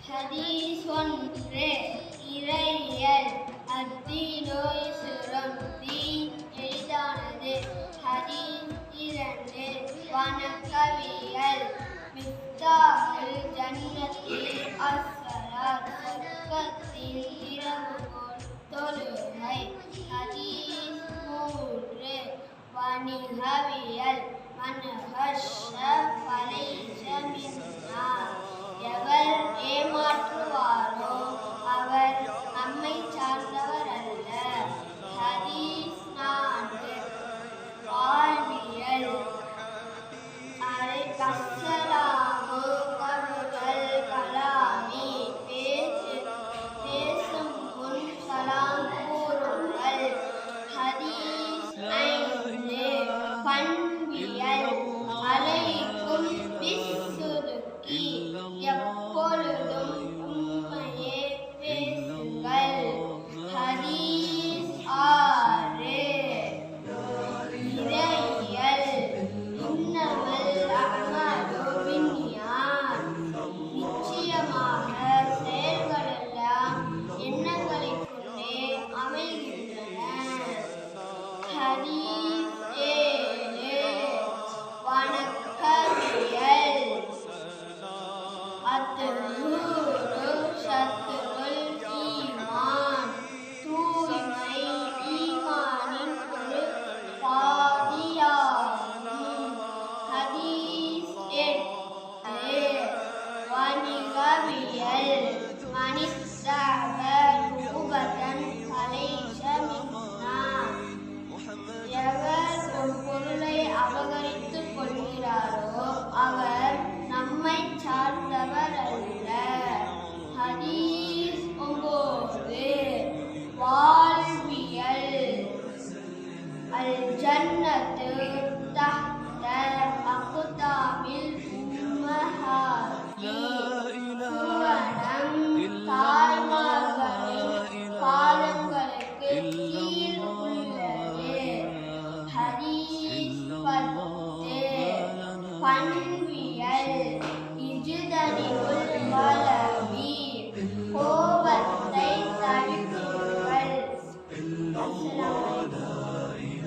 ஹதீஸ் ஒன்று இறையியல் அத்தீனோ இஸ்லாம் தீன் எளிதானது. ஹதீஸ் இரண்டு வணக்கவியல் மிஃப்தாஹுல் ஜன்னத்தில் அஸ்ஸலாத் சொர்க்கத்தின் திறவுகோல் தொழுகை. ஹதீஸ் மூன்று வணிகவியல் மன்ஹஷ ஃபலைஸ மின்னா எவர் ஏமாற்றுவாரோ அவர் நம்மை சார்ந்தவர் அல்ல. ஹதீஸ் நான்கு வாழ்வியல் அஸ்ஸலாமு கபுல் கலாமி பேசும் முன் சலாம் கூறுங்கள். ஹதீஸ் ஐந்து பண்பியல் அலைக்கும் பிஸ்ஸுதுகி எப்பொழுதும் உண்மையே பேசுங்கள். ஹதீஸ் ஆறு இறையியல் இன்னமல் அஅமாலு பின்னியாத் நிச்சயமாக செயல்களெல்லாம் எண்ணங்களைக் கொண்டே அமைகின்றன. ஹதீஸ் ஏழு வணக்கவியல் அத்ஹூரு ஷத்ருல் ஈமான் தூய்மை ஈமானின் ஒரு பாதியாகும். ஹதீஸ் எட்டு வணிகவியல் மனிஸ்தஅப ரூபதன் ஃபலைஸ மின்னா எவர் ஒரு பொருளை அபகரித்துக் கொள்கிறாரோ அவர் நம்மை சார்ந்தவர் அல்ல. ஹதீஸ் ஒன்பது வாழ்வியல் அல் ஜன்னத்து தஹ்த அக்தாமில் உம்மஹாத்தி சுவனம் தாய்மார்களின் காலங்களுக்கு கீழ் உள்ளது. ஹதீஸ் பத்து